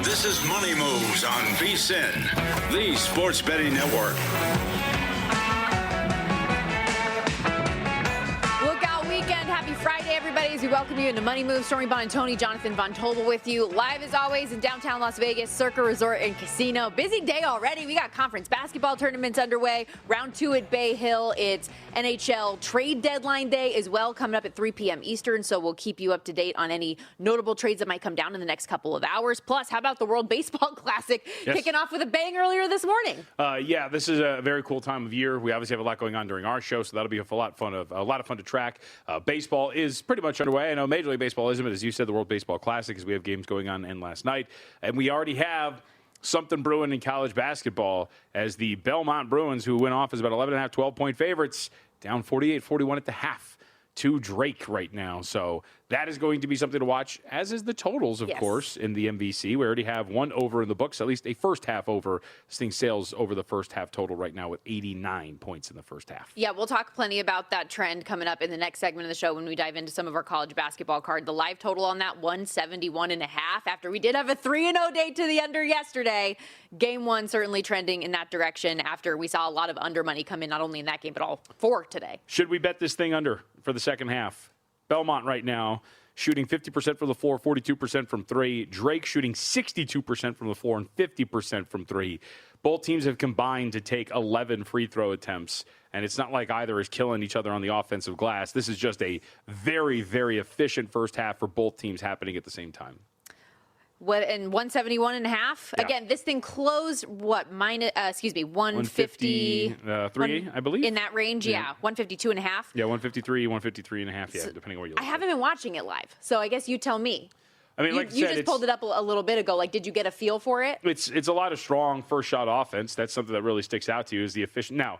This is Money Moves on VSiN, the sports betting network. Happy Friday, everybody, as we welcome you into Money Moves. Stormy Buonantony, Jonathan Von Tobel with you. Live as always in downtown Las Vegas, Circa Resort and Casino. Busy day already. We got conference basketball tournaments underway. Round 2 at Bay Hill. It's NHL trade deadline day as well, coming up at 3 p.m. Eastern. So we'll keep you up to date on any notable trades that might come down in the next couple of hours. Plus, how about the World Baseball Classic kicking off with a bang earlier this morning? Yeah, this is a very cool time of year. We obviously have a lot going on during our show, so that'll be a lot of fun to track. Baseball is pretty much underway. I know Major League Baseball isn't, but as you said, the World Baseball Classic, as we have games going on, and last night. And we already have something brewing in college basketball as the Belmont Bruins, who went off as about 11.5, 12-point favorites, down 48-41 at the half to Drake right now. So that is going to be something to watch, as is the totals, of course, in the MVC. We already have one over in the books, at least a first half over. This thing sails over the first half total right now with 89 points in the first half. Yeah, we'll talk plenty about that trend coming up in the next segment of the show when we dive into some of our college basketball card. The live total on that, 171.5, after we did have a 3-0 day to the under yesterday. Game one certainly trending in that direction after we saw a lot of under money come in, not only in that game, but all four today. Should we bet this thing under for the second half? Belmont right now shooting 50% from the floor, 42% from three. Drake shooting 62% from the floor and 50% from three. Both teams have combined to take 11 free throw attempts, and it's not like either is killing each other on the offensive glass. This is just a very, very efficient first half for both teams happening at the same time. What, and 171.5? Yeah. Again, this thing closed, 153, I believe. In that range, yeah. 152.5. Yeah, 153, 153.5, yeah, depending on where you look. I haven't been watching it live, so I guess you tell me. I mean, you just pulled it up a little bit ago. Like, did you get a feel for it? It's a lot of strong first shot offense. That's something that really sticks out to you is the efficient. Now,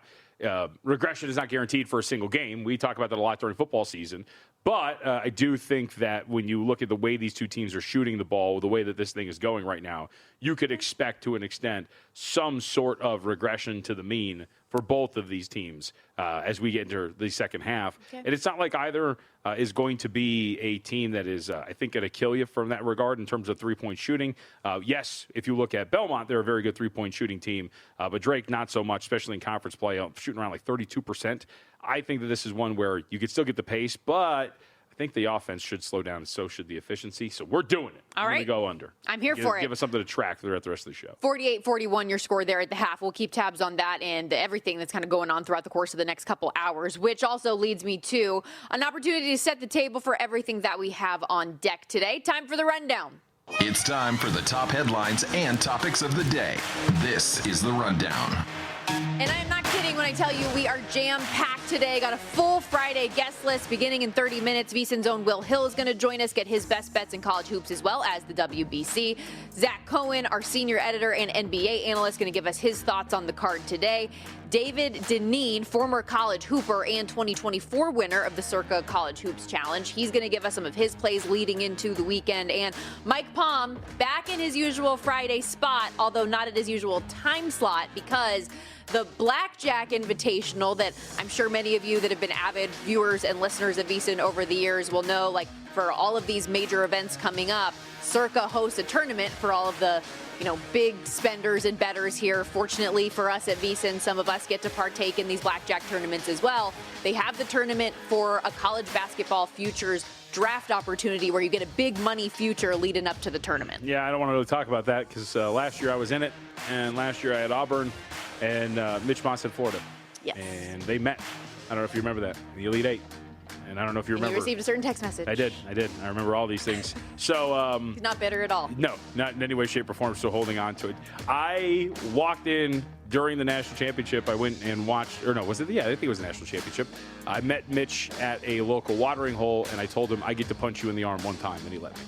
regression is not guaranteed for a single game. We talk about that a lot during football season. But I do think that when you look at the way these two teams are shooting the ball, the way that this thing is going right now, you could expect to an extent some sort of regression to the mean for both of these teams as we get into the second half. Okay. And it's not like either is going to be a team that is, I think, going to kill you from that regard in terms of three-point shooting. Yes, if you look at Belmont, they're a very good three-point shooting team. But Drake, not so much, especially in conference play, shooting around like 32%. I think that this is one where you could still get the pace, but I think the offense should slow down, and so should the efficiency. So we're doing it. All right. We're going to go under. I'm here for it. Give us something to track throughout the rest of the show. 48-41, your score there at the half. We'll keep tabs on that and everything that's kind of going on throughout the course of the next couple hours, which also leads me to an opportunity to set the table for everything that we have on deck today. Time for the rundown. It's time for the top headlines and topics of the day. This is the Rundown. And I'm not kidding when I tell you we are jam-packed today. Got a full Friday guest list beginning in 30 minutes. VSiN's own Will Hill is going to join us, get his best bets in college hoops as well as the WBC. Zach Cohen, our senior editor and NBA analyst, going to give us his thoughts on the card today. David Dineen, former college hooper and 2024 winner of the Circa College Hoops Challenge. He's going to give us some of his plays leading into the weekend. And Mike Palm, back in his usual Friday spot, although not at his usual time slot, because the Blackjack Invitational that I'm sure many of you that have been avid viewers and listeners of VSiN over the years will know, like for all of these major events coming up, Circa hosts a tournament for all of the big spenders and bettors here. Fortunately for us at VSiN, some of us get to partake in these blackjack tournaments as well. They have the tournament for a college basketball futures draft opportunity where you get a big money future leading up to the tournament. Yeah, I don't want to really talk about that because last year I was in it, and last year I had Auburn and Mitch Moss had Florida. Yes. And they met. I don't know if you remember that, the Elite Eight. And I don't know if you remember. You received a certain text message. I did. I remember all these things. So he's not bitter at all. No, not in any way, shape, or form. Still holding on to it. I walked in during the national championship. I went and watched, or no, was it? Yeah, I think it was the national championship. I met Mitch at a local watering hole, and I told him I get to punch you in the arm one time, and he let me.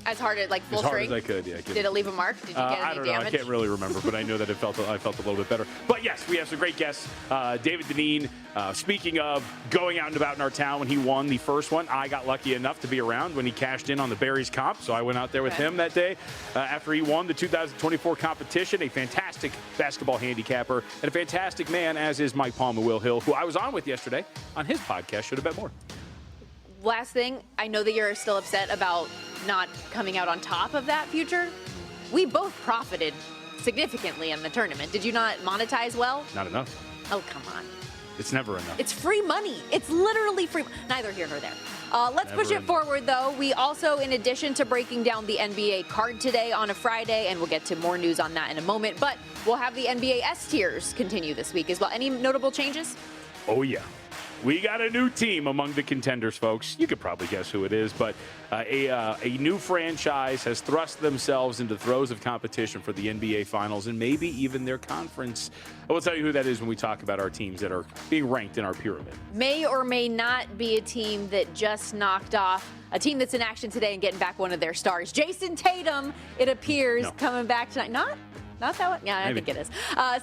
As hard as full as hard string? As I could, yeah. Did it leave a mark? Did you get any I don't know. damage? I can't really remember, but I know that I felt a little bit better. But yes, we have some great guests. David Dineen, speaking of going out and about in our town when he won the first one, I got lucky enough to be around when he cashed in on the Berries comp, so I went out there with him that day after he won the 2024 competition. A fantastic basketball handicapper and a fantastic man, as is Mike Palm and Will Hill, who I was on with yesterday on his podcast, Should Have Bet More. Last thing, I know that you're still upset about not coming out on top of that future. we both profited significantly in the tournament. Did you not monetize well? Not enough. Oh, come on. It's never enough. It's free money. It's literally free. Neither here nor there. Let's Never push it enough. forward, though. We also, in addition to breaking down the NBA card today on a Friday, and we'll get to more news on that in a moment, but we'll have the NBA S tiers continue this week as well. Any notable changes? Oh, yeah. We got a new team among the contenders, folks. You could probably guess who it is, but a new franchise has thrust themselves into the throes of competition for the NBA Finals and maybe even their conference. I will tell you who that is when we talk about our teams that are being ranked in our pyramid. May or may not be a team that just knocked off a team that's in action today and getting back one of their stars. Jason Tatum, it appears, coming back tonight. Not that one? Yeah, I think it is.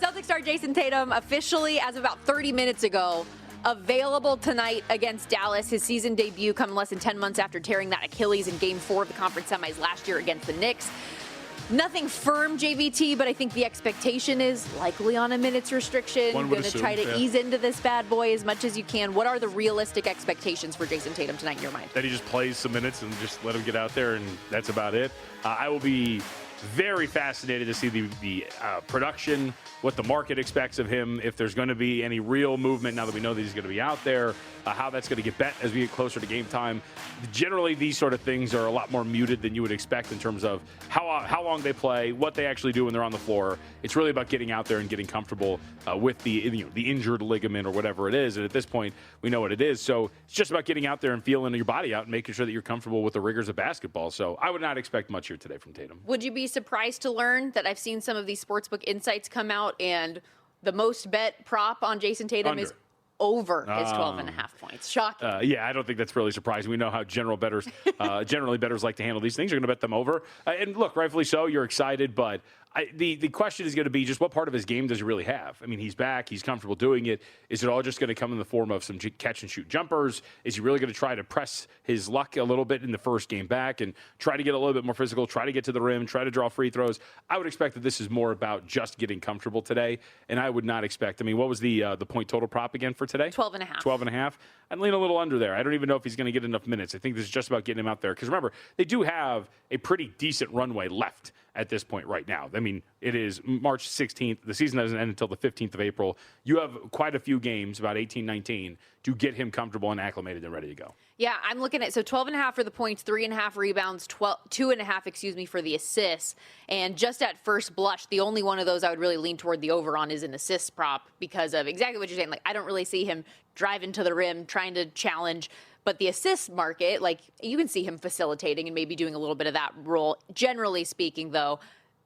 Celtic star Jason Tatum officially, as of about 30 minutes ago, available tonight against Dallas. His season debut coming less than 10 months after tearing that Achilles in Game 4 of the conference semis last year against the Knicks. Nothing firm, JVT, but I think the expectation is likely on a minutes restriction. Going to try to ease into this bad boy as much as you can. What are the realistic expectations for Jason Tatum tonight in your mind? That he just plays some minutes and just let him get out there, and that's about it. I will be very fascinated to see the production, what the market expects of him, if there's going to be any real movement now that we know that he's going to be out there, how that's going to get bet as we get closer to game time. Generally, these sort of things are a lot more muted than you would expect in terms of how long they play, what they actually do when they're on the floor. It's really about getting out there and getting comfortable with the injured ligament or whatever it is. And at this point, we know what it is. So it's just about getting out there and feeling your body out and making sure that you're comfortable with the rigors of basketball. So I would not expect much here today from Tatum. Would you be surprised to learn that I've seen some of these sportsbook insights come out and the most bet prop on Jason Tatum is over his 12.5 points? Shocking. Yeah, I don't think that's really surprising. We know how generally bettors like to handle these things. You're going to bet them over. And look, rightfully so, you're excited, but the question is going to be just what part of his game does he really have? I mean, he's back. He's comfortable doing it. Is it all just going to come in the form of some catch-and-shoot jumpers? Is he really going to try to press his luck a little bit in the first game back and try to get a little bit more physical, try to get to the rim, try to draw free throws? I would expect that this is more about just getting comfortable today, and I would not expect – I mean, what was the point total prop again for today? 12.5. 12.5. I'd lean a little under there. I don't even know if he's going to get enough minutes. I think this is just about getting him out there. Because remember, they do have a pretty decent runway left at this point right now. I mean, it is March 16th. The season doesn't end until the 15th of April. You have quite a few games, about 18, 19, to get him comfortable and acclimated and ready to go. Yeah, I'm looking at, 12.5 for the points, 3.5 rebounds, 2.5, for the assists. And just at first blush, the only one of those I would really lean toward the over on is an assist prop because of exactly what you're saying. Like, I don't really see him driving to the rim, trying to challenge. But the assist market, like, you can see him facilitating and maybe doing a little bit of that role. Generally speaking, though,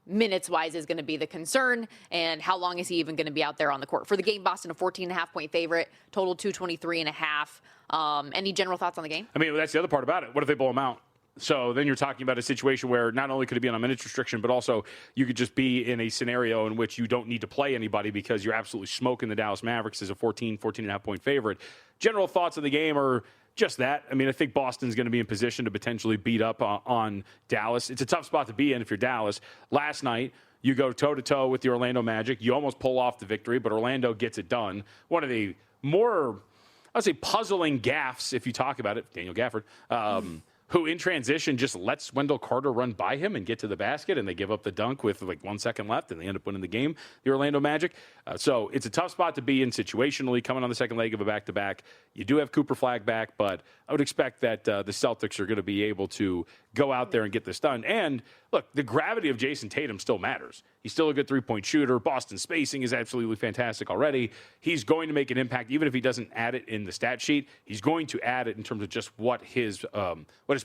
minutes-wise is going to be the concern. And how long is he even going to be out there on the court? For the game, Boston, a 14.5-point favorite, total 223.5. Any general thoughts on the game? I mean, that's the other part about it. What if they blow him out? So then you're talking about a situation where not only could it be on a minutes restriction, but also you could just be in a scenario in which you don't need to play anybody because you're absolutely smoking the Dallas Mavericks as a 14.5-point favorite. General thoughts of the game are just that. I mean, I think Boston's going to be in position to potentially beat up on Dallas. It's a tough spot to be in if you're Dallas. Last night, you go toe-to-toe with the Orlando Magic. You almost pull off the victory, but Orlando gets it done. One of the more, I would say, puzzling gaffes, if you talk about it, Daniel Gafford, who in transition just lets Wendell Carter run by him and get to the basket, and they give up the dunk with like 1 second left, and they end up winning the game, the Orlando Magic. So it's a tough spot to be in situationally, coming on the second leg of a back-to-back. You do have Cooper Flag back, but I would expect that the Celtics are going to be able to go out there and get this done. And, look, the gravity of Jason Tatum still matters. He's still a good three-point shooter. Boston's spacing is absolutely fantastic already. He's going to make an impact, even if he doesn't add it in the stat sheet. He's going to add it in terms of just what his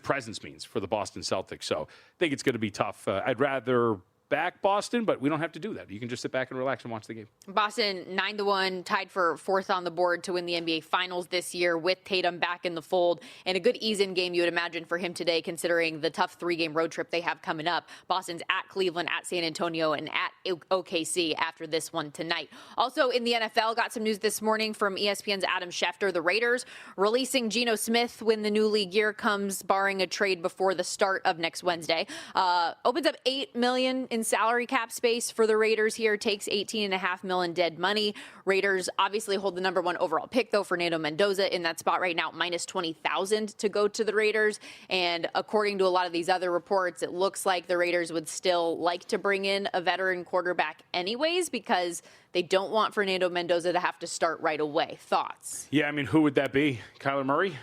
presence means for the Boston Celtics. So I think it's going to be tough. I'd rather back Boston, but we don't have to do that. You can just sit back and relax and watch the game. Boston 9-1, tied for fourth on the board to win the NBA Finals this year with Tatum back in the fold, and a good ease-in game you would imagine for him today, considering the tough 3-game road trip they have coming up. Boston's at Cleveland, at San Antonio, and at OKC after this one tonight. Also in the NFL, got some news this morning from ESPN's Adam Schefter. The Raiders releasing Geno Smith when the new league year comes, barring a trade before the start of next Wednesday. Opens up $8 million in in salary cap space for the Raiders here. Takes $18.5 million in dead money. Raiders obviously hold the number 1 overall pick, though. Fernando Mendoza in that spot right now, minus 20,000 to go to the Raiders. And according to a lot of these other reports, it looks like the Raiders would still like to bring in a veteran quarterback anyways, because they don't want Fernando Mendoza to have to start right away. Thoughts? Yeah, I mean, who would that be? Kyler Murray?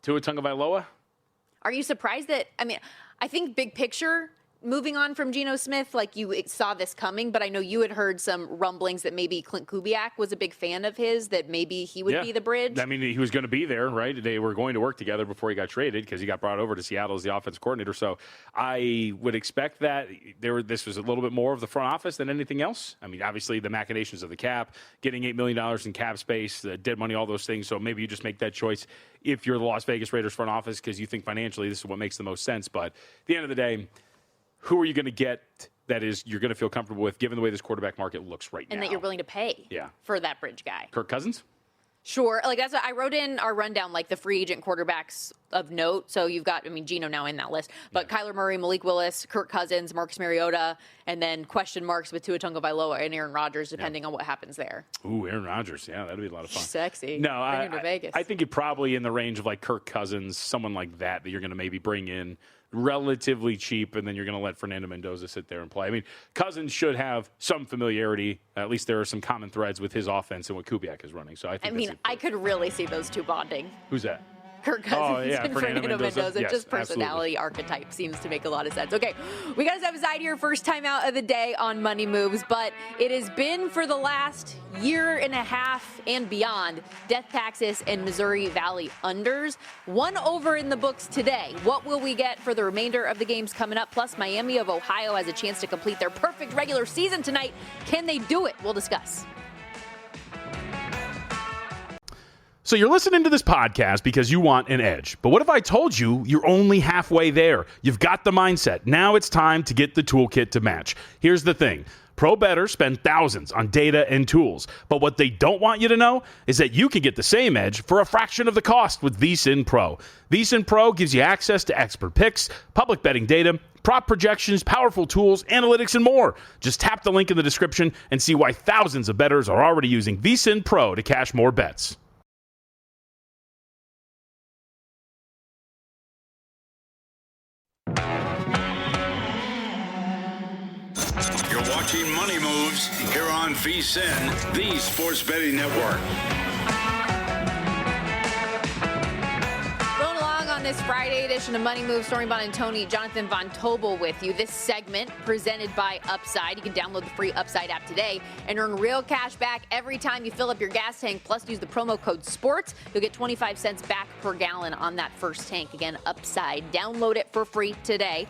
Tua Tagovailoa? Are you surprised that, I think big picture, moving on from Geno Smith, like you saw this coming, but I know you had heard some rumblings that maybe Clint Kubiak was a big fan of his, that maybe he would be the bridge. I mean, he was going to be there, right? They were going to work together before he got traded because he got brought over to Seattle as the offensive coordinator. So I would expect that this was a little bit more of the front office than anything else. I mean, obviously the machinations of the cap, getting $8 million in cap space, dead money, all those things. So maybe you just make that choice if you're the Las Vegas Raiders front office because you think financially this is what makes the most sense. But at the end of the day, who are you going to get that is you're going to feel comfortable with given the way this quarterback market looks right now? And that you're willing to pay for that bridge guy. Kirk Cousins? Sure. Like that's what I wrote in our rundown, like the free agent quarterbacks of note. So you've got, Geno now in that list, but Kyler Murray, Malik Willis, Kirk Cousins, Marcus Mariota, and then question marks with Tua Tagovailoa and Aaron Rodgers, depending on what happens there. Ooh, Aaron Rodgers. Yeah, that'd be a lot of fun. Sexy. No, Bring him to Vegas. I think you're probably in the range of like Kirk Cousins, someone like that you're going to maybe bring in relatively cheap, and then you're going to let Fernando Mendoza sit there and play. I mean, Cousins should have some familiarity. At least there are some common threads with his offense and what Kubiak is running. So I could really see those two bonding. Who's that? Kirk Cousins and Fernando Mendoza. Yes, just personality archetype seems to make a lot of sense. Okay, we got to step aside here. First time out of the day on Money Moves, but it has been for the last year and a half and beyond, Death Taxes and Missouri Valley unders. One over in the books today. What will we get for the remainder of the games coming up? Plus, Miami of Ohio has a chance to complete their perfect regular season tonight. Can they do it? We'll discuss. So you're listening to this podcast because you want an edge. But what if I told you you're only halfway there? You've got the mindset. Now it's time to get the toolkit to match. Here's the thing. Pro bettors spend thousands on data and tools. But what they don't want you to know is that you can get the same edge for a fraction of the cost with VSiN Pro. VSiN Pro gives you access to expert picks, public betting data, prop projections, powerful tools, analytics, and more. Just tap the link in the description and see why thousands of bettors are already using VSiN Pro to cash more bets. Watching Money Moves here on VSiN, the Sports Betting Network. Rolling along on this Friday edition of Money Moves, Stormy Bond and Tony, Jonathan Von Tobel with you. This segment presented by Upside. You can download the free Upside app today and earn real cash back every time you fill up your gas tank. Plus, use the promo code SPORTS. You'll get 25 cents back per gallon on that first tank. Again, Upside. Download it for free today.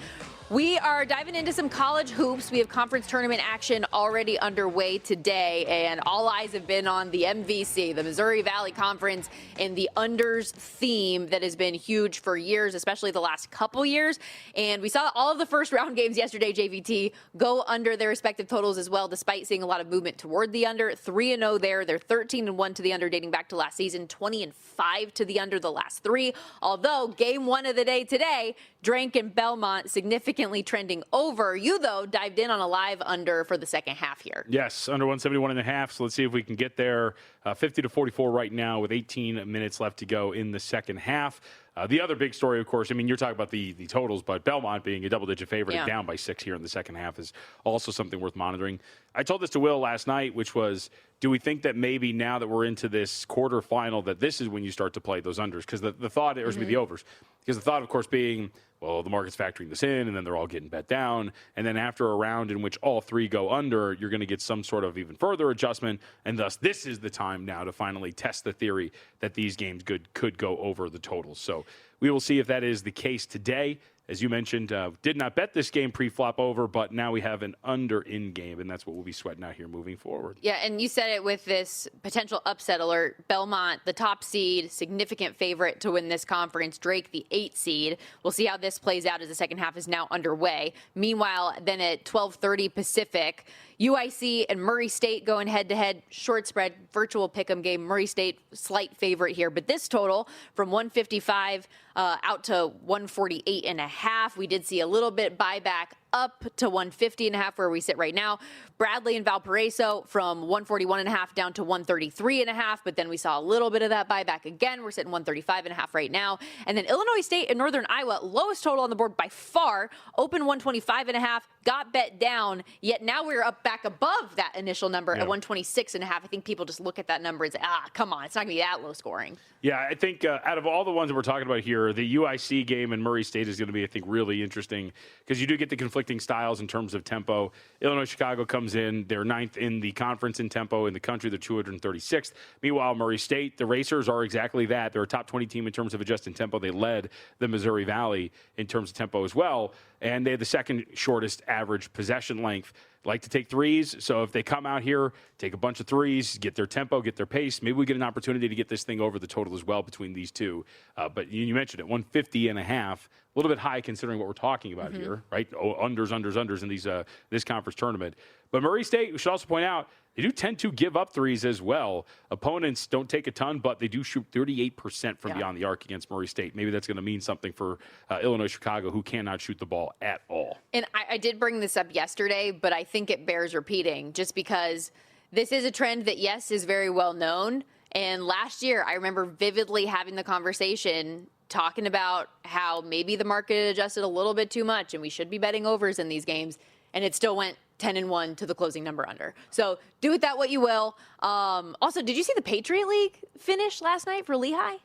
We are diving into some college hoops. We have conference tournament action already underway today, and all eyes have been on the MVC, the Missouri Valley Conference, and the unders theme that has been huge for years, especially the last couple years. And we saw all of the first round games yesterday, JVT, go under their respective totals as well, despite seeing a lot of movement toward the under. 3-0 there. They're 13-1 to the under dating back to last season, 20-5 to the under the last three. Although game one of the day today, Drank and Belmont significantly trending over. You, though, dived in on a live under for the second half here. Yes, under 171.5. So let's see if we can get there. 50-44 right now with 18 minutes left to go in the second half. The other big story, of course, you're talking about the totals, but Belmont being a double-digit favorite and down by 6 here in the second half is also something worth monitoring. I told this to Will last night, which was, do we think that maybe now that we're into this quarterfinal that this is when you start to play those unders? Because the thought, or the overs. Because the thought, of course, being, well, the market's factoring this in, and then they're all getting bet down. And then after a round in which all three go under, you're going to get some sort of even further adjustment. And thus, this is the time now to finally test the theory that these games could go over the totals. So we will see if that is the case today. As you mentioned, did not bet this game pre-flop over, but now we have an under in game, and that's what we'll be sweating out here moving forward. Yeah, and you said it with this potential upset alert. Belmont, the top seed, significant favorite to win this conference. Drake, the 8 seed. We'll see how this plays out as the second half is now underway. Meanwhile, then at 12:30 Pacific, UIC and Murray State going head-to-head, short spread, virtual pick'em game. Murray State, slight favorite here. But this total from 155 out to 148.5. We did see a little bit buyback up to 150.5 where we sit right now. Bradley and Valparaiso from 141.5 down to 133.5, but then we saw a little bit of that buyback again. We're sitting 135.5 right now. And then Illinois State and Northern Iowa, lowest total on the board by far, open 125.5, got bet down, yet now we're up back above that initial number at 126.5. I think people just look at that number and say, come on, it's not going to be that low scoring. Yeah, I think out of all the ones that we're talking about here, the UIC game and Murray State is going to be, I think, really interesting because you do get the conflicting styles in terms of tempo. Illinois Chicago comes in, they're 9th in the conference in tempo in the country. They're 236th. Meanwhile, Murray State, the Racers are exactly that. They're a top 20 team in terms of adjusted tempo. They led the Missouri Valley in terms of tempo as well, and they had the second shortest average possession length. Like to take threes, so if they come out here, take a bunch of threes, get their tempo, get their pace, maybe we get an opportunity to get this thing over the total as well between these two. But you mentioned it, 150.5, a little bit high considering what we're talking about here, right? Unders in these this conference tournament. But Murray State, we should also point out, they do tend to give up threes as well. Opponents don't take a ton, but they do shoot 38% from beyond the arc against Murray State. Maybe that's going to mean something for Illinois Chicago, who cannot shoot the ball at all. And I did bring this up yesterday, but I think it bears repeating just because this is a trend that, yes, is very well known. And last year, I remember vividly having the conversation talking about how maybe the market adjusted a little bit too much and we should be betting overs in these games. And it still went 10-1 to the closing number under. So do with that what you will. Also, did you see the Patriot League finish last night for Lehigh?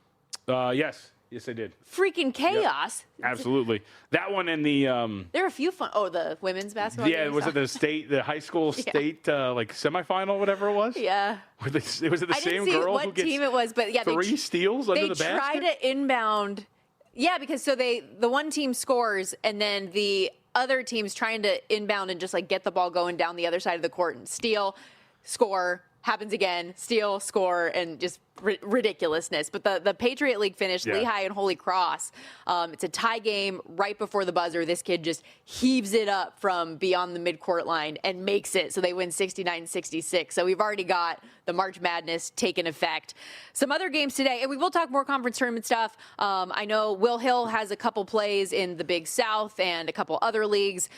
Yes, I did. Freaking chaos. Yep. Absolutely. That one and the there are a few fun. Oh, the women's basketball. Yeah, was it the high school state like semifinal, whatever it was? Yeah. Was it the same girl who gets I didn't see what team it was, but yeah, three steals under the basket? They try to inbound. Yeah, because the one team scores and then the other team's trying to inbound and just like get the ball going down the other side of the court and steal, score, happens again, steal, score, and just ridiculousness. But the Patriot League finished, Lehigh and Holy Cross. It's a tie game right before the buzzer. This kid just heaves it up from beyond the midcourt line and makes it. So they win 69-66. So we've already got the March Madness taking effect. Some other games today, and we will talk more conference tournament stuff. I know Will Hill has a couple plays in the Big South and a couple other leagues.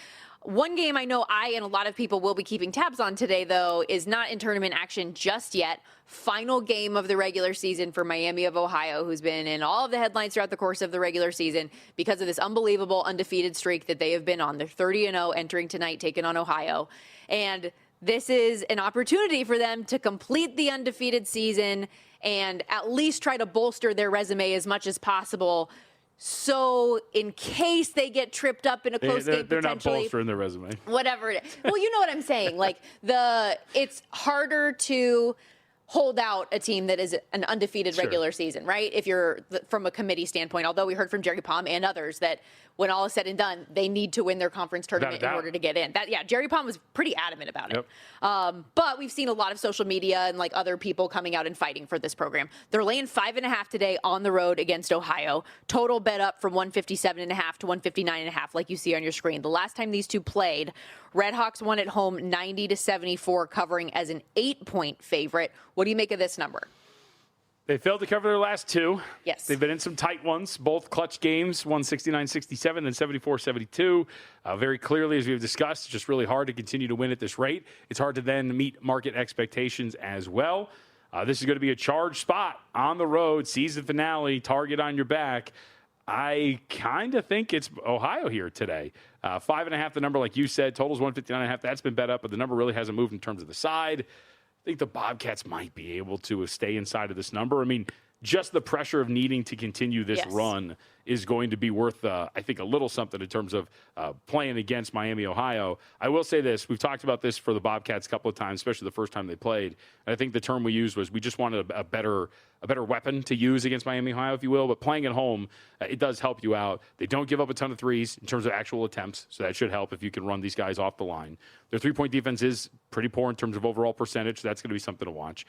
One game I know I and a lot of people will be keeping tabs on today, though, is not in tournament action just yet. Final game of the regular season for Miami of Ohio, who's been in all of the headlines throughout the course of the regular season because of this unbelievable undefeated streak that they have been on. They're 30-0 entering tonight, taking on Ohio. And this is an opportunity for them to complete the undefeated season and at least try to bolster their resume as much as possible. So in case they get tripped up in a close game, they're not bolstering their resume. Whatever it is. Well, you know what I'm saying. Like it's harder to hold out a team that is an undefeated regular season, right? If you're from a committee standpoint, although we heard from Jerry Palm and others that when all is said and done, they need to win their conference tournament in order to get in. Jerry Palm was pretty adamant about it. But we've seen a lot of social media and like other people coming out and fighting for this program. They're laying 5.5 today on the road against Ohio. Total bet up from 157.5 to 159.5, like you see on your screen. The last time these two played, Redhawks won at home 90-74, covering as an 8-point favorite. What do you make of this number? They failed to cover their last two. Yes. They've been in some tight ones, both clutch games, 169-67, then 74-72. Very clearly, as we've discussed, it's just really hard to continue to win at this rate. It's hard to then meet market expectations as well. This is going to be a charged spot on the road, season finale, target on your back. I kind of think it's Ohio here today. 5.5, the number, like you said, totals 159.5. That's been bet up, but the number really hasn't moved in terms of the side. I think the Bobcats might be able to stay inside of this number. I mean, just the pressure of needing to continue this run is going to be worth, I think, a little something in terms of playing against Miami, Ohio. I will say this. We've talked about this for the Bobcats a couple of times, especially the first time they played. And I think the term we used was we just wanted a better weapon to use against Miami, Ohio, if you will. But playing at home, it does help you out. They don't give up a ton of threes in terms of actual attempts, so that should help if you can run these guys off the line. Their three-point defense is pretty poor in terms of overall percentage, so that's going to be something to watch.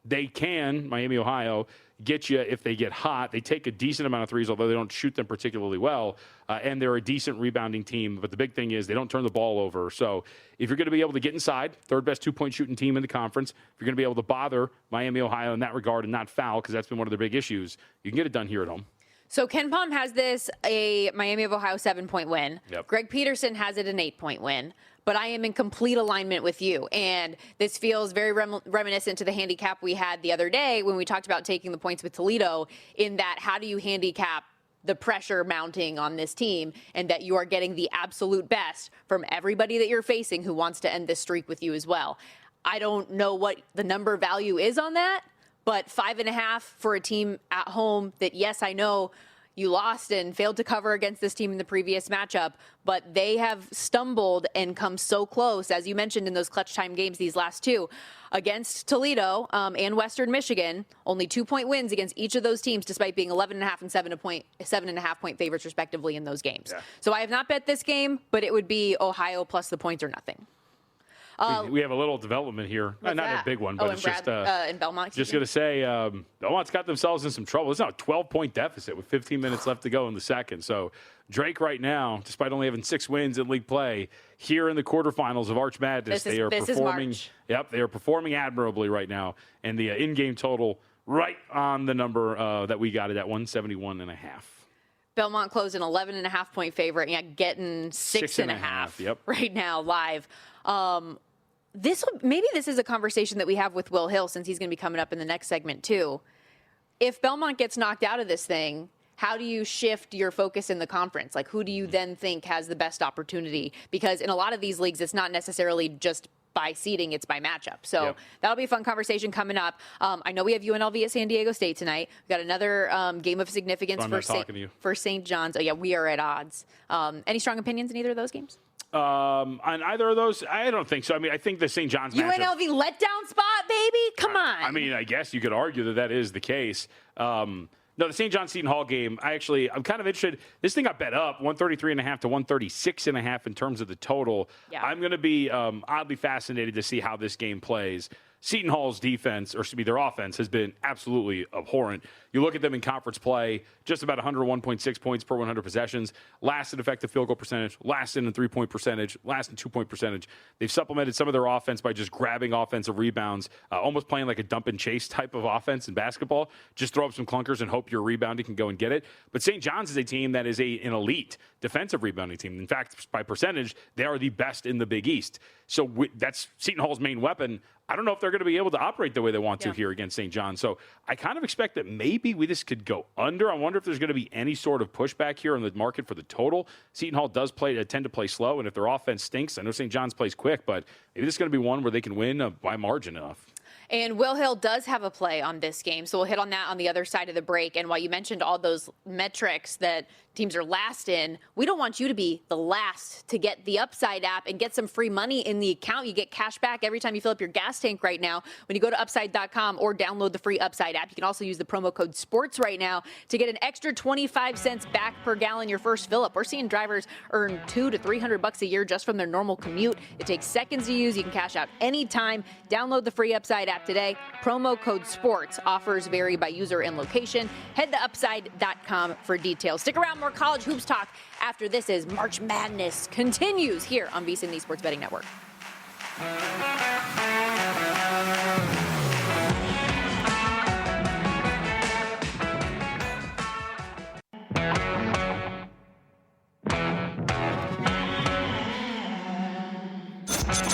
They can, Miami, Ohio, get you if they get hot. They take a decent amount of threes, although they don't shoot them particularly well, and they're a decent rebounding team. But the big thing is they don't turn the ball over. So if you're going to be able to get inside, third best two-point shooting team in the conference, if you're going to be able to bother Miami, Ohio in that regard and not foul, because that's been one of their big issues, you can get it done here at home. So Ken Palm has this a Miami of Ohio 7-point win. Yep. Greg Peterson has it an 8-point win. But I am in complete alignment with you. And this feels very reminiscent to the handicap we had the other day when we talked about taking the points with Toledo, in that how do you handicap the pressure mounting on this team and that you are getting the absolute best from everybody that you're facing who wants to end this streak with you as well. I don't know what the number value is on that, but 5.5 for a team at home that, yes, I know you lost and failed to cover against this team in the previous matchup, but they have stumbled and come so close, as you mentioned, in those clutch time games, these last two, against Toledo and Western Michigan. Only 2-point wins against each of those teams, despite being 11.5 and 7.5 point favorites, respectively, in those games. Yeah. So I have not bet this game, but it would be Ohio plus the points or nothing. We have a little development here. Not a big one, but it's just in Belmont. Just going to say, Belmont's got themselves in some trouble. It's now a 12-point deficit with 15 minutes left to go in the second. So Drake right now, despite only having 6 wins in league play, here in the quarterfinals of Arch Madness, they are performing. Yep, they are performing admirably right now, and the in-game total right on the number that we got it at 171.5. Belmont closed an 11.5-point favorite, and getting 6.5 right now live. Maybe this is a conversation that we have with Will Hill, since he's going to be coming up in the next segment too. If Belmont gets knocked out of this thing, how do you shift your focus in the conference? Like, who do you then think has the best opportunity? Because in a lot of these leagues, it's not necessarily just by seeding, it's by matchup. So that'll be a fun conversation coming up. I know we have UNLV at San Diego State tonight. We've got another game of significance for St. John's. Oh, yeah, we are at odds. Any strong opinions in either of those games? On either of those, I don't think so. I mean, I think the St. John's matchup. UNLV letdown spot, baby? Come on. I mean, I guess you could argue that is the case. No, the St. John Seton Hall game, I'm kind of interested. This thing got bet up, 133.5 to 136.5 in terms of the total. Yeah. I'm going to be oddly fascinated to see how this game plays. Seton Hall's defense, or excuse me, their offense has been absolutely abhorrent. You look at them in conference play, just about 101.6 points per 100 possessions, last in effective field goal percentage, last in 3-point percentage, last in 2-point percentage. They've supplemented some of their offense by just grabbing offensive rebounds, almost playing like a dump and chase type of offense in basketball. Just throw up some clunkers and hope your rebounding can go and get it. But St. John's is a team that is an elite defensive rebounding team. In fact, by percentage, they are the best in the Big East. So that's Seton Hall's main weapon. I don't know if they're going to be able to operate the way they want to here against St. John. So I kind of expect that maybe this could go under. I wonder if there's going to be any sort of pushback here in the market for the total. Seton Hall does tend to play slow, and if their offense stinks, I know St. John's plays quick, but maybe this is going to be one where they can win by margin enough. And Will Hill does have a play on this game, so we'll hit on that on the other side of the break. And while you mentioned all those metrics that teams are last in, we don't want you to be the last to get the Upside app and get some free money in the account. You get cash back every time you fill up your gas tank right now when you go to Upside.com or download the free Upside app. You can also use the promo code SPORTS right now to get an extra 25 cents back per gallon your first fill up. We're seeing drivers earn $200 to $300 a year just from their normal commute. It takes seconds to use. You can cash out anytime. Download the free Upside app today. Promo code SPORTS. Offers vary by user and location. Head to Upside.com for details. Stick around, more college hoops talk after this is March Madness continues here on VSiN, the Sports Betting Network.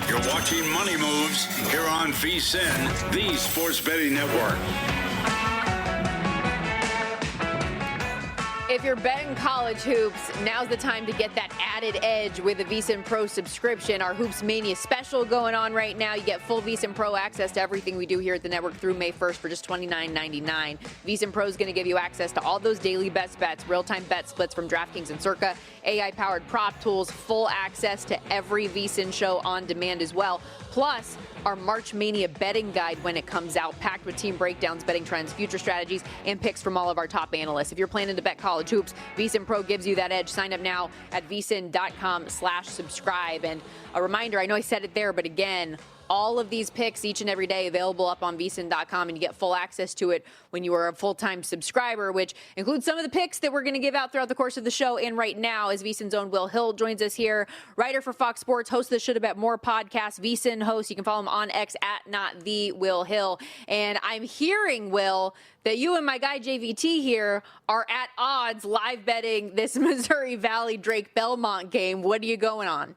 You're watching Money Moves here on VSiN, the Sports Betting Network. If you're betting college hoops, now's the time to get that added edge with a VSiN Pro subscription. Our Hoops Mania special going on right now. You get full VSiN Pro access to everything we do here at the network through May 1st for just $29.99. VSiN Pro is going to give you access to all those daily best bets, real-time bet splits from DraftKings and Circa, AI-powered prop tools, full access to every VSiN show on demand as well. Plus, our March Mania betting guide when it comes out, packed with team breakdowns, betting trends, future strategies, and picks from all of our top analysts. If you're planning to bet college hoops, VSiN Pro gives you that edge. Sign up now at vsin.com/subscribe. And a reminder, I know I said it there, but again, all of these picks each and every day available up on vsin.com, and you get full access to it when you are a full-time subscriber, which includes some of the picks that we're going to give out throughout the course of the show. And right now, as VSiN's own Will Hill joins us here, writer for Fox Sports, host of the Should Have Bet More podcast, VSiN host. You can follow him on X at @NotTheWillHill. And I'm hearing, Will, that you and my guy JVT here are at odds live betting this Missouri Valley Drake Belmont game. What are you going on?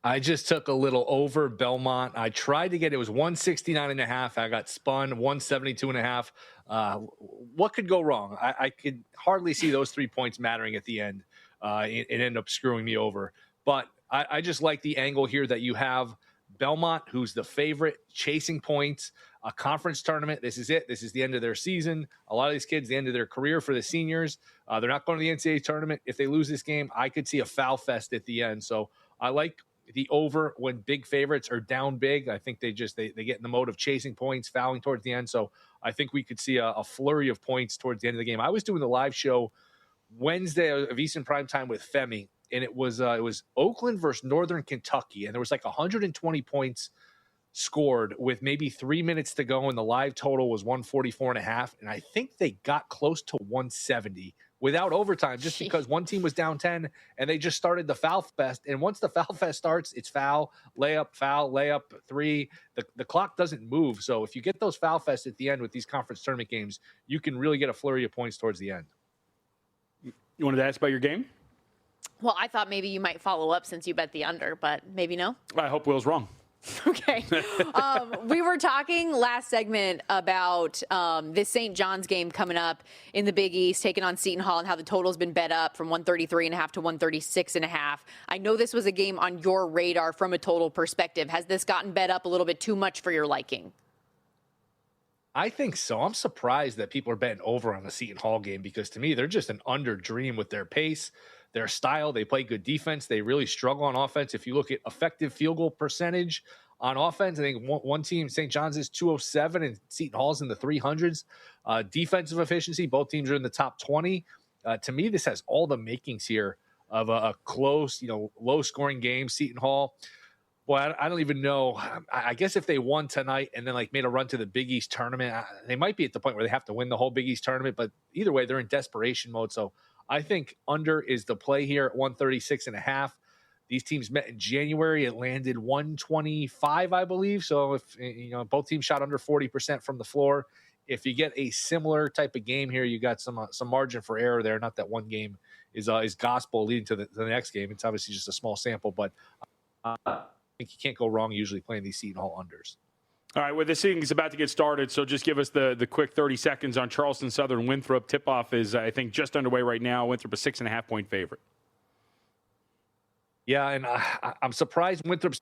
I just took a little over Belmont. I tried to get, it was 169.5. I got spun 172.5. What could go wrong? I could hardly see those 3 points mattering at the end. It ended up screwing me over. But I just like the angle here that you have Belmont, who's the favorite, chasing points, a conference tournament. This is it. This is the end of their season. A lot of these kids, the end of their career for the seniors. They're not going to the NCAA tournament. If they lose this game, I could see a foul fest at the end. So I like the over when big favorites are down big. I think they get in the mode of chasing points, fouling towards the end. So I think we could see a flurry of points towards the end of the game. I was doing the live show Wednesday of VSiN Primetime with Femi, and it was Oakland versus Northern Kentucky, and there was like 120 points scored with maybe 3 minutes to go, and the live total was 144.5, and I think they got close to 170 without overtime, just because one team was down 10 and they just started the foul fest. And once the foul fest starts, it's foul, layup, three. The clock doesn't move. So if you get those foul fests at the end with these conference tournament games, you can really get a flurry of points towards the end. You wanted to ask about your game? Well, I thought maybe you might follow up since you bet the under, but maybe no. I hope Will's wrong. Okay. We were talking last segment about this St. John's game coming up in the Big East, taking on Seton Hall, and how the total's been bet up from 133.5 to 136.5. I know this was a game on your radar from a total perspective. Has this gotten bet up a little bit too much for your liking? I think so. I'm surprised that people are betting over on the Seton Hall game, because to me, they're just an under dream with their pace, their style. They play good defense. They really struggle on offense. If you look at effective field goal percentage on offense, I think one team, St. John's, is 207 and Seton Hall's in the 300s. Defensive efficiency, both teams are in the top 20. To me, this has all the makings here of a close, low-scoring game. Seton Hall, boy, I don't even know. I guess if they won tonight and then made a run to the Big East tournament, they might be at the point where they have to win the whole Big East tournament. But either way, they're in desperation mode. So I think under is the play here at 136.5. These teams met in January. It landed 125, I believe. So if both teams shot under 40% from the floor, if you get a similar type of game here, you got some margin for error there. Not that one game is gospel leading to the next game. It's obviously just a small sample, but I think you can't go wrong usually playing these Seton Hall unders. All right, well, this thing is about to get started, so just give us the quick 30 seconds on Charleston Southern Winthrop. Tip-off is, I think, just underway right now. Winthrop a 6.5-point favorite. Yeah, and I'm surprised Winthrop's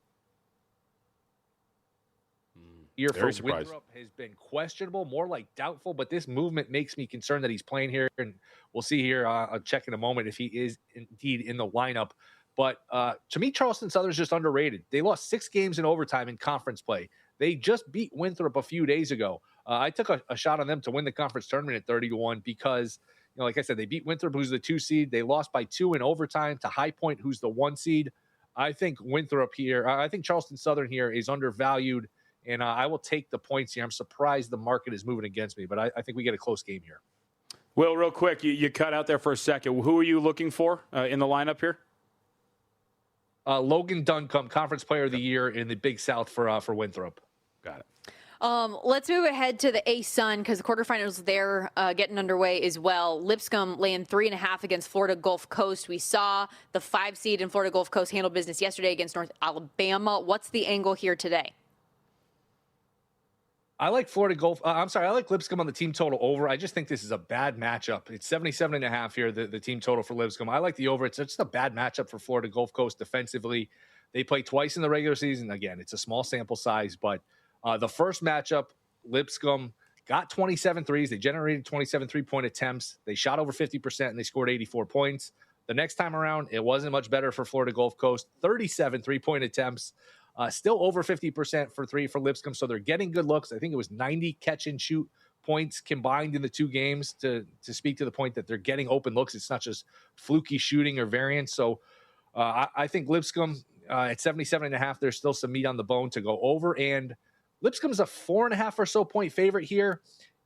year for Winthrop has been questionable, more like doubtful, but this movement makes me concerned that he's playing here, and we'll see here. I'll check in a moment if he is indeed in the lineup. But to me, Charleston Southern's just underrated. They lost 6 games in overtime in conference play. They just beat Winthrop a few days ago. I took a shot on them to win the conference tournament at 30-1 because, like I said, they beat Winthrop, who's the 2 seed. They lost by 2 in overtime to High Point, who's the 1 seed. I think Winthrop here, I think Charleston Southern here is undervalued, and I will take the points here. I'm surprised the market is moving against me, but I think we get a close game here. Will, real quick, you cut out there for a second. Who are you looking for in the lineup here? Logan Duncombe, Conference Player of the Year in the Big South for Winthrop. Got it. Let's move ahead to the A-Sun because the quarterfinals there getting underway as well. Lipscomb laying 3.5 against Florida Gulf Coast. We saw the 5 seed in Florida Gulf Coast handle business yesterday against North Alabama. What's the angle here today? I like I like Lipscomb on the team total over. I just think this is a bad matchup. It's 77.5 here, the team total for Lipscomb. I like the over. It's just a bad matchup for Florida Gulf Coast defensively. They play twice in the regular season. Again, it's a small sample size, but the first matchup, Lipscomb got 27 threes. They generated 27 3-point attempts. They shot over 50%, and they scored 84 points. The next time around, it wasn't much better for Florida Gulf Coast. 37 3-point attempts. Still over 50% for 3 for Lipscomb, so they're getting good looks. I think it was 90 catch-and-shoot points combined in the 2 games to speak to the point that they're getting open looks. It's not just fluky shooting or variance. So I think Lipscomb, at 77.5, there's still some meat on the bone to go over. And Lipscomb's a 4.5 or so point favorite here.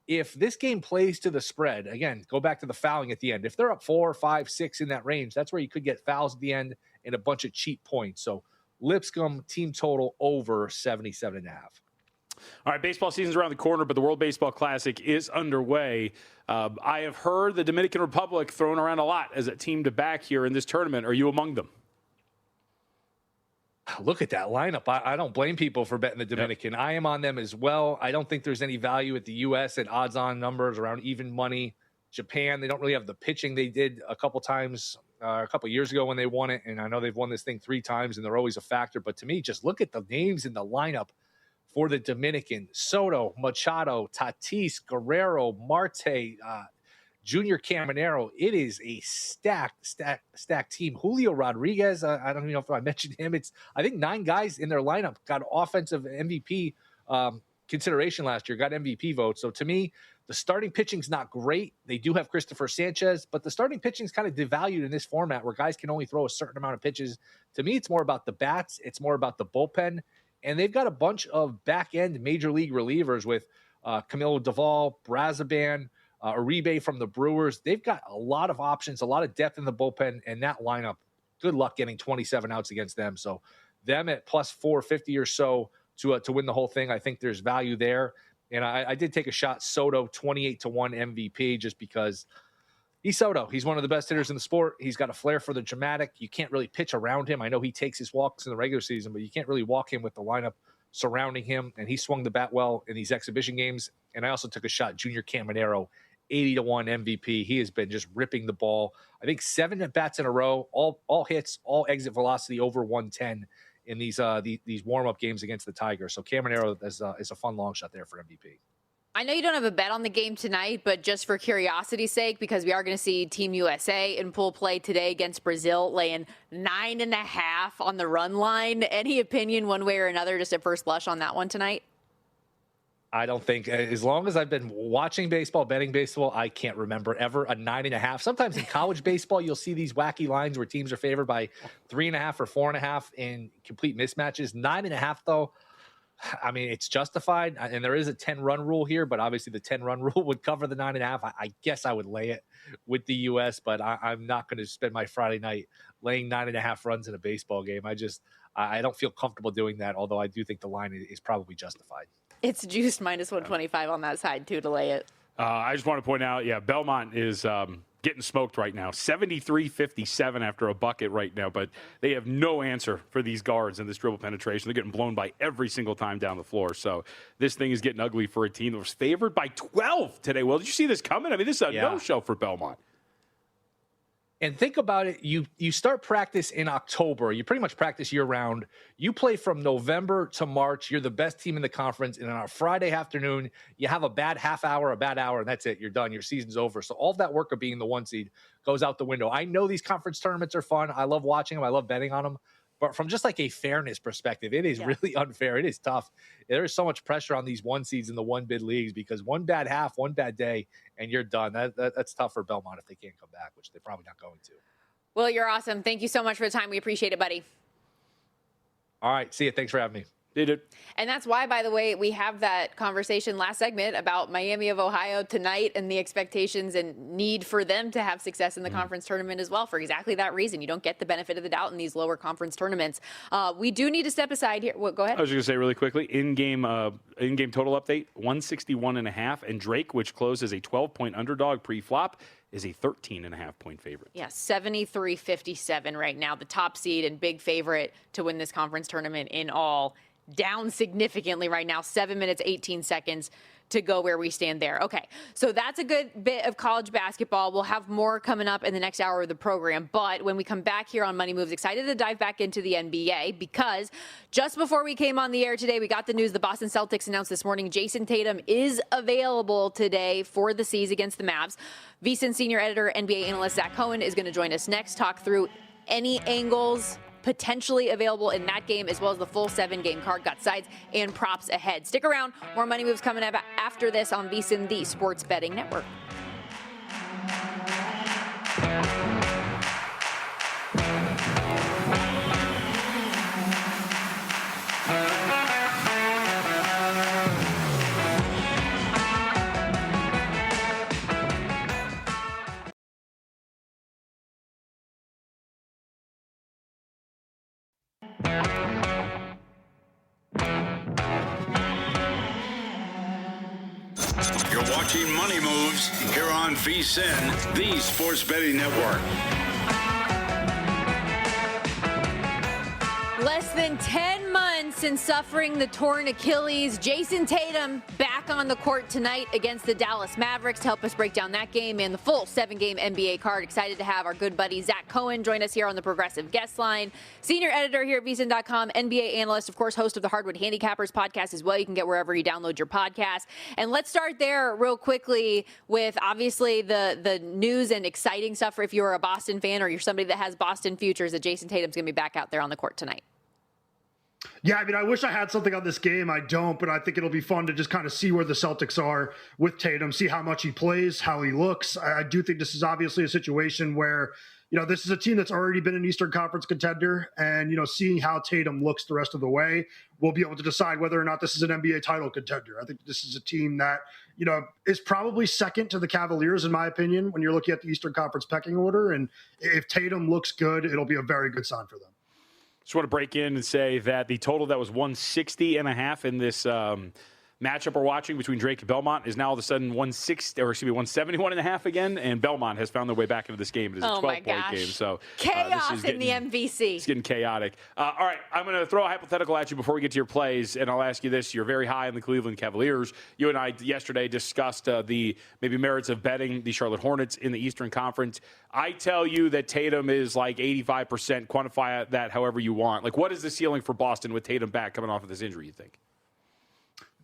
If this game plays to the spread, again, go back to the fouling at the end. If they're up 4, 5, 6 in that range, that's where you could get fouls at the end and a bunch of cheap points. So Lipscomb team total over 77.5. All right, baseball season's around the corner, but the World Baseball Classic is underway. I have heard the Dominican Republic thrown around a lot as a team to back here in this tournament. Are you among them? Look at that lineup. I don't blame people for betting the Dominican. Yep. I am on them as well. I don't think there's any value at the U.S. at odds-on numbers around even money. Japan, they don't really have the pitching they did a couple times, a couple years ago when they won it. And I know they've won this thing 3 times, and they're always a factor. But to me, just look at the names in the lineup for the Dominican. Soto, Machado, Tatis, Guerrero, Marte, Junior Caminero. It is a stacked team. Julio Rodriguez, I don't even know if I mentioned him. I think 9 guys in their lineup got offensive MVP consideration last year, got MVP votes. So to me, the starting pitching's not great. They do have Christopher Sanchez, but the starting pitching's kind of devalued in this format where guys can only throw a certain amount of pitches. To me, it's more about the bats. It's more about the bullpen. And they've got a bunch of back-end major league relievers with Camilo Doval, Brazaban, Uribe from the Brewers. They've got a lot of options, a lot of depth in the bullpen, and that lineup, good luck getting 27 outs against them. So them at plus 450 or so to win the whole thing, I think there's value there. And I did take a shot, Soto, 28-1 MVP, just because he's Soto. He's one of the best hitters in the sport. He's got a flair for the dramatic. You can't really pitch around him. I know he takes his walks in the regular season, but you can't really walk him with the lineup surrounding him. And he swung the bat well in these exhibition games. And I also took a shot, Junior Caminero, 80-1 MVP. He has been just ripping the ball. I think 7 at-bats in a row, all hits, all exit velocity over 110 in these warm-up games against the Tigers. So Caminero is a fun long shot there for MVP. I know you don't have a bet on the game tonight, but just for curiosity's sake, because we are going to see Team USA in full play today against Brazil, laying 9.5 on the run line. Any opinion one way or another, just at first blush on that one tonight? I don't think, as long as I've been watching baseball, betting baseball, I can't remember ever a 9.5. Sometimes in college baseball, you'll see these wacky lines where teams are favored by 3.5 or 4.5 in complete mismatches. 9.5, though, I mean, it's justified. And there is a 10-run rule here, but obviously the 10-run rule would cover the 9.5. I guess I would lay it with the U.S., but I'm not going to spend my Friday night laying 9.5 runs in a baseball game. I don't feel comfortable doing that, although I do think the line is probably justified. It's juiced minus 125 on that side, too, to lay it. I just want to point out, Belmont is getting smoked right now. 73-57 after a bucket right now, but they have no answer for these guards in this dribble penetration. They're getting blown by every single time down the floor. So this thing is getting ugly for a team that was favored by 12 today. Well, did you see this coming? I mean, this is a no-show for Belmont. And think about it. You start practice in October. You pretty much practice year-round. You play from November to March. You're the best team in the conference. And on a Friday afternoon, you have a bad half hour, a bad hour, and that's it. You're done. Your season's over. So all of that work of being the 1 seed goes out the window. I know these conference tournaments are fun. I love watching them. I love betting on them. But from just like a fairness perspective, it is really unfair. It is tough. There is so much pressure on these 1 seeds in the 1 bid leagues because one bad half, one bad day, and you're done. That's tough for Belmont if they can't come back, which they're probably not going to. Well, you're awesome. Thank you so much for the time. We appreciate it, buddy. All right. See you. Thanks for having me. Did it. And that's why, by the way, we have that conversation last segment about Miami of Ohio tonight and the expectations and need for them to have success in the conference tournament as well for exactly that reason. You don't get the benefit of the doubt in these lower conference tournaments. We do need to step aside here. Go ahead. I was going to say really quickly, in-game total update, 161.5. And Drake, which closed as a 12-point underdog pre-flop, is a 13.5-point favorite. Yeah, 73-57 right now. The top seed and big favorite to win this conference tournament in all. Down significantly right now, 7 minutes, 18 seconds to go where we stand there. Okay, so that's a good bit of college basketball. We'll have more coming up in the next hour of the program. But when we come back here on Money Moves, excited to dive back into the NBA because just before we came on the air today, we got the news the Boston Celtics announced this morning Jason Tatum is available today for the C's against the Mavs. VSiN senior editor, NBA analyst Zach Cohen is going to join us next, talk through any angles potentially available in that game, as well as the full 7-game card. Got sides and props ahead. Stick around. More Money Moves coming up after this on VSiN, the Sports Betting Network. You're watching Money Moves here on VSiN, the sports betting network. Less than 10 months since suffering the torn Achilles, Jason Tatum back on the court tonight against the Dallas Mavericks to help us break down that game and the full 7-game NBA card. Excited to have our good buddy Zach Cohen join us here on the Progressive Guest Line. Senior editor here at VSiN.com, NBA analyst, of course, host of the Hardwood Handicappers podcast as well. You can get wherever you download your podcast. And let's start there real quickly with obviously the news and exciting stuff for if you're a Boston fan or you're somebody that has Boston futures that Jason Tatum's going to be back out there on the court tonight. Yeah, I mean, I wish I had something on this game. I don't, but I think it'll be fun to just kind of see where the Celtics are with Tatum, see how much he plays, how he looks. I do think this is obviously a situation where, this is a team that's already been an Eastern Conference contender, and, seeing how Tatum looks the rest of the way, we'll be able to decide whether or not this is an NBA title contender. I think this is a team that, is probably second to the Cavaliers, in my opinion, when you're looking at the Eastern Conference pecking order. And if Tatum looks good, it'll be a very good sign for them. Just want to break in and say that the total that was 160.5 in this matchup we're watching between Drake and Belmont is now all of a sudden 171.5 again, and Belmont has found their way back into this game. It is a 12-point game. So chaos in the MVC. It's getting chaotic. All right, I'm going to throw a hypothetical at you before we get to your plays, and I'll ask you this. You're very high on the Cleveland Cavaliers. You and I yesterday discussed the maybe merits of betting the Charlotte Hornets in the Eastern Conference. I tell you that Tatum is like 85%. Quantify that however you want. Like, what is the ceiling for Boston with Tatum back coming off of this injury, you think?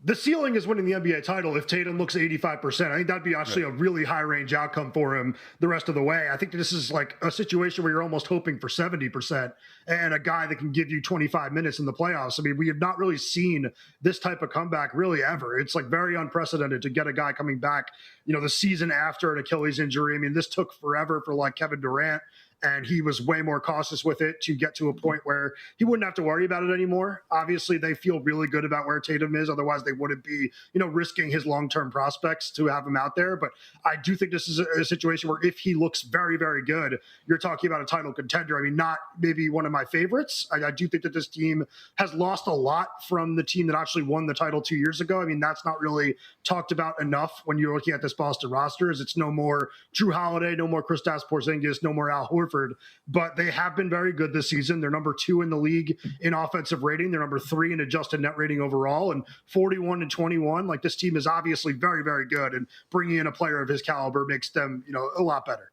The ceiling is winning the NBA title if Tatum looks 85%. I think that'd be actually a really high range outcome for him the rest of the way. I think this is like a situation where you're almost hoping for 70% and a guy that can give you 25 minutes in the playoffs. I mean, we have not really seen this type of comeback really ever. It's like very unprecedented to get a guy coming back, the season after an Achilles injury. I mean, this took forever for like Kevin Durant, and he was way more cautious with it to get to a point where he wouldn't have to worry about it anymore. Obviously, they feel really good about where Tatum is. Otherwise, they wouldn't be, risking his long-term prospects to have him out there. But I do think this is a situation where if he looks very, very good, you're talking about a title contender. I mean, not maybe one of my favorites. I do think that this team has lost a lot from the team that actually won the title 2 years ago. I mean, that's not really talked about enough when you're looking at this Boston roster. It's no more Drew Holiday, no more Kristaps Porzingis, no more Al Horford. But they have been very good this season. They're number 2 in the league in offensive rating. They're number 3 in adjusted net rating overall, and 41-21. Like, this team is obviously very, very good, and bringing in a player of his caliber makes them, a lot better.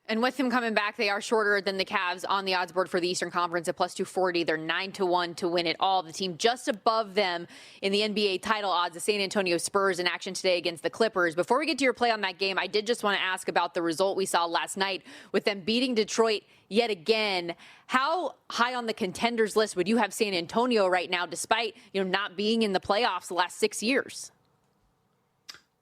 And with him coming back, they are shorter than the Cavs on the odds board for the Eastern Conference at plus 240. They're 9-1 to win it all. The team just above them in the NBA title odds, the San Antonio Spurs, in action today against the Clippers. Before we get to your play on that game, I did just want to ask about the result we saw last night with them beating Detroit yet again. How high on the contenders list would you have San Antonio right now, despite not being in the playoffs the last 6 years?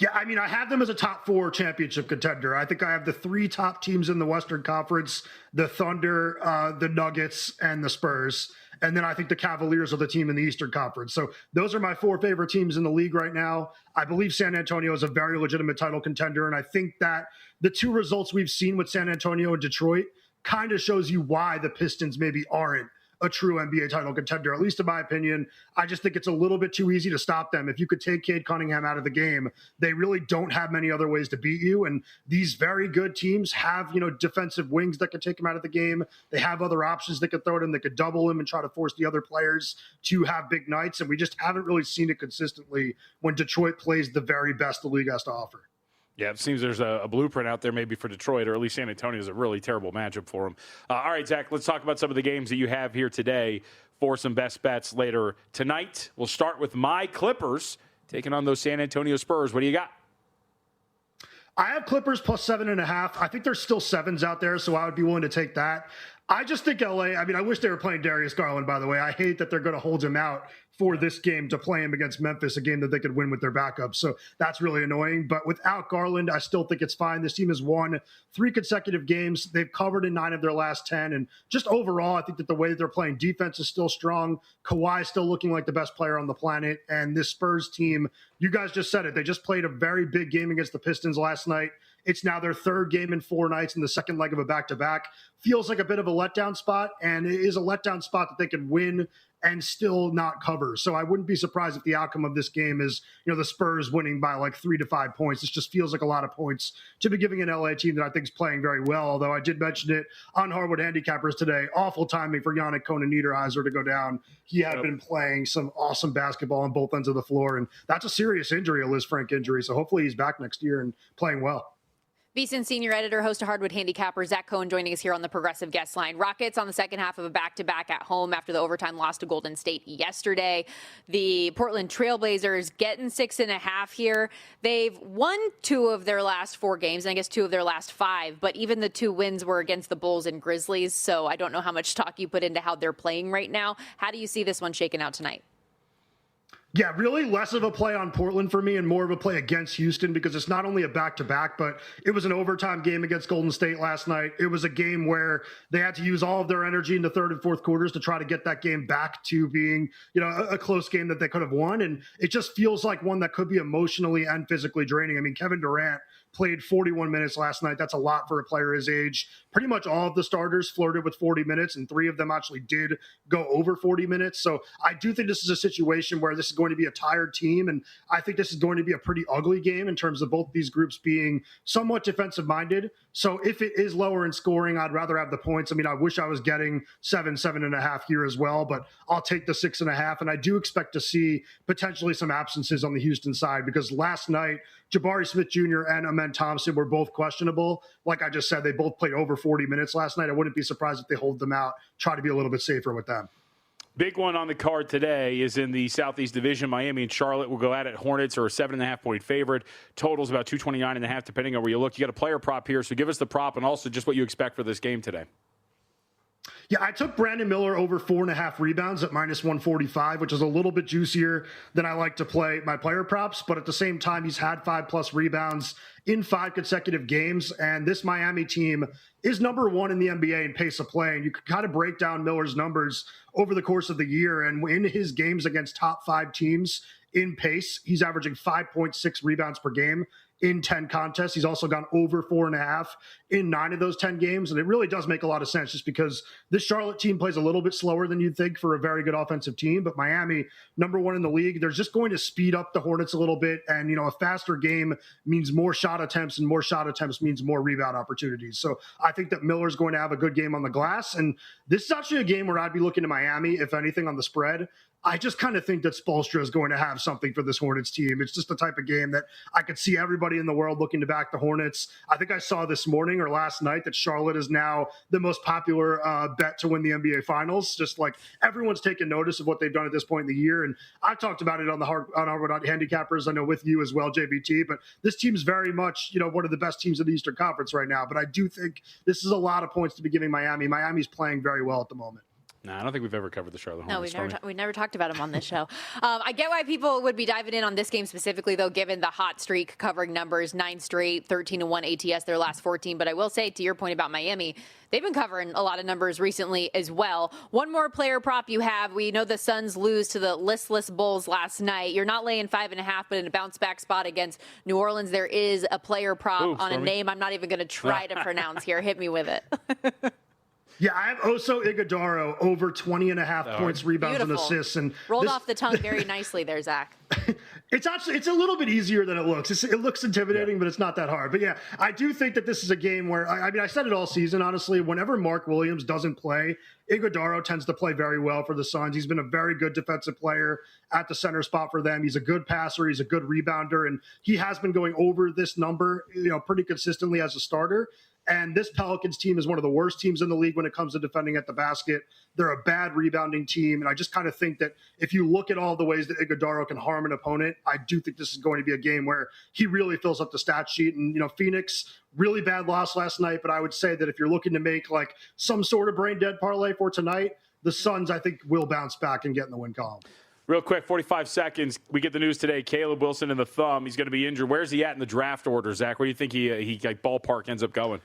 Yeah, I mean, I have them as a top 4 championship contender. I think I have the 3 top teams in the Western Conference, the Thunder, the Nuggets, and the Spurs. And then I think the Cavaliers are the team in the Eastern Conference. So those are my 4 favorite teams in the league right now. I believe San Antonio is a very legitimate title contender. And I think that the 2 results we've seen with San Antonio and Detroit kind of shows you why the Pistons maybe aren't a true NBA title contender, at least in my opinion. I just think it's a little bit too easy to stop them. If you could take Cade Cunningham out of the game, they really don't have many other ways to beat you. And these very good teams have, defensive wings that could take him out of the game. They have other options that could throw at him. They could double him and try to force the other players to have big nights. And we just haven't really seen it consistently when Detroit plays the very best the league has to offer. Yeah, it seems there's a blueprint out there maybe for Detroit, or at least San Antonio is a really terrible matchup for them. All right, Zach, let's talk about some of the games that you have here today for some best bets later tonight. We'll start with my Clippers taking on those San Antonio Spurs. What do you got? I have Clippers plus 7.5. I think there's still 7s out there, so I would be willing to take that. I just think LA, I wish they were playing Darius Garland, by the way. I hate that they're going to hold him out for this game to play him against Memphis, a game that they could win with their backup. So that's really annoying. But without Garland, I still think it's fine. This team has won 3 consecutive games. They've covered in 9 of their last 10. And just overall, I think that the way that they're playing defense is still strong. Kawhi is still looking like the best player on the planet. And this Spurs team, you guys just said it. They just played a very big game against the Pistons last night. It's now their 3rd game in 4 nights in the second leg of a back-to-back. Feels like a bit of a letdown spot, and it is a letdown spot that they can win and still not cover. So I wouldn't be surprised if the outcome of this game is, the Spurs winning by like 3 to 5 points. This just feels like a lot of points to be giving an LA team that I think is playing very well. Although I did mention it on Hardwood Handicappers today. Awful timing for Yannick Conan Niederheiser to go down. He had been playing some awesome basketball on both ends of the floor, and that's a serious injury, a Liz Frank injury. So hopefully he's back next year and playing well. VSiN senior editor, host of Hardwood Handicapper, Zach Cohen joining us here on the Progressive Guest Line. Rockets on the second half of a back-to-back at home after the overtime loss to Golden State yesterday. The Portland Trailblazers getting 6.5 here. They've won 2 of their last 4 games, and I guess 2 of their last 5, but even the 2 wins were against the Bulls and Grizzlies, so I don't know how much stock you put into how they're playing right now. How do you see this one shaking out tonight? Yeah, really less of a play on Portland for me and more of a play against Houston, because it's not only a back-to-back, but it was an overtime game against Golden State last night. It was a game where they had to use all of their energy in the third and fourth quarters to try to get that game back to being, a close game that they could have won. And it just feels like one that could be emotionally and physically draining. I mean, Kevin Durant played 41 minutes last night. That's a lot for a player his age. Pretty much all of the starters flirted with 40 minutes, and 3 of them actually did go over 40 minutes. So I do think this is a situation where this is going to be a tired team, and I think this is going to be a pretty ugly game in terms of both these groups being somewhat defensive-minded. So if it is lower in scoring, I'd rather have the points. I mean, I wish I was getting 7.5 here as well, but I'll take the 6.5. And I do expect to see potentially some absences on the Houston side, because last night, Jabari Smith Jr. and Amen Thompson were both questionable. Like I just said, they both played over 40 minutes last night. I wouldn't be surprised if they hold them out, try to be a little bit safer with them. Big one on the card today is in the Southeast Division. Miami and Charlotte will go at it. Hornets are a 7.5-point favorite. Total's about 229.5, depending on where you look. You got a player prop here, so give us the prop and also just what you expect for this game today. Yeah, I took Brandon Miller over 4.5 rebounds at -145, which is a little bit juicier than I like to play my player props. But at the same time, he's had 5+ rebounds in 5 consecutive games. And this Miami team is number 1 in the NBA in pace of play. And you can kind of break down Miller's numbers over the course of the year. And in his games against top 5 teams in pace, he's averaging 5.6 rebounds per game in 10 contests. He's also gone over 4.5 in 9 of those 10 games. And it really does make a lot of sense, just because this Charlotte team plays a little bit slower than you'd think for a very good offensive team. But Miami, number 1 in the league, they're just going to speed up the Hornets a little bit. And, a faster game means more shot attempts, and more shot attempts means more rebound opportunities. So I think that Miller's going to have a good game on the glass. And this is actually a game where I'd be looking to Miami, if anything, on the spread. I just kind of think that Spoelstra is going to have something for this Hornets team. It's just the type of game that I could see everybody in the world looking to back the Hornets. I think I saw this morning or last night that Charlotte is now the most popular bet to win the NBA Finals. Just like everyone's taken notice of what they've done at this point in the year. And I've talked about it on Hardwood Handicappers, I know with you as well, JVT. But this team's very much, one of the best teams in the Eastern Conference right now. But I do think this is a lot of points to be giving Miami. Miami's playing very well at the moment. No, I don't think we've ever covered the Charlotte Hornets. No, we never talked about him on this show. I get why people would be diving in on this game specifically, though, given the hot streak covering numbers, 9 straight, 13-1 ATS, their last 14. But I will say, to your point about Miami, they've been covering a lot of numbers recently as well. One more player prop you have. We know the Suns lose to the listless Bulls last night. You're not laying 5.5, but in a bounce back spot against New Orleans, there is a player prop on a name I'm not even going to try to pronounce here. Hit me with it. Yeah, I have Oso Ighodaro over 20.5 points, rebounds, and assists. And rolled off the tongue very nicely there, Zach. It's a little bit easier than it looks. It looks intimidating, but it's not that hard. But yeah, I do think that this is a game where, I said it all season, honestly, whenever Mark Williams doesn't play, Ighodaro tends to play very well for the Suns. He's been a very good defensive player at the center spot for them. He's a good passer. He's a good rebounder, and he has been going over this number, pretty consistently as a starter. And this Pelicans team is one of the worst teams in the league when it comes to defending at the basket. They're a bad rebounding team. And I just kind of think that if you look at all the ways that Ighodaro can harm an opponent, I do think this is going to be a game where he really fills up the stat sheet. And, Phoenix, really bad loss last night. But I would say that if you're looking to make like some sort of brain dead parlay for tonight, the Suns, I think, will bounce back and get in the win column. Real quick, 45 seconds. We get the news today. Caleb Wilson in the thumb. He's going to be injured. Where's he at in the draft order, Zach? Where do you think he ballpark ends up going?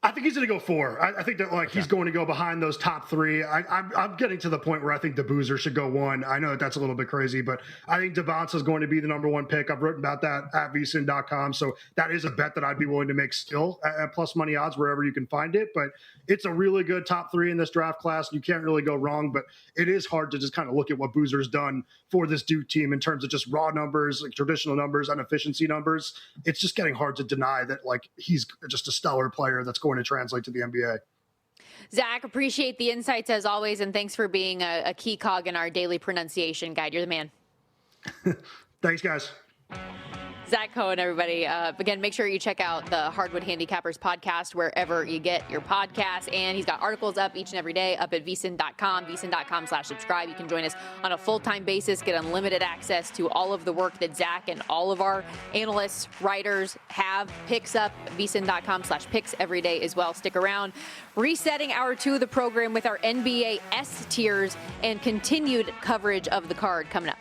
I think he's going to go 4. I think that he's going to go behind those top 3. I'm getting to the point where I think the Boozer should go 1. I know that's a little bit crazy, but I think Devonta is going to be the number 1 pick. I've written about that at vsin.com, so that is a bet that I'd be willing to make still at plus money odds wherever you can find it. But it's a really good top 3 in this draft class. You can't really go wrong, but it is hard to just kind of look at what Boozer's done for this Duke team in terms of just raw numbers, like traditional numbers and efficiency numbers. It's just getting hard to deny that he's just a stellar player that's going to translate to the NBA. Zach, appreciate the insights as always, and thanks for being a key cog in our daily pronunciation guide. You're the man. Thanks, guys. Zach Cohen, everybody. Again, make sure you check out the Hardwood Handicappers podcast wherever you get your podcasts. And he's got articles up each and every day up at vsin.com, vsin.com/subscribe. You can join us on a full-time basis, get unlimited access to all of the work that Zach and all of our analysts, writers have. Picks up vsin.com/picks every day as well. Stick around. Resetting hour 2 of the program with our NBA S tiers and continued coverage of the card coming up.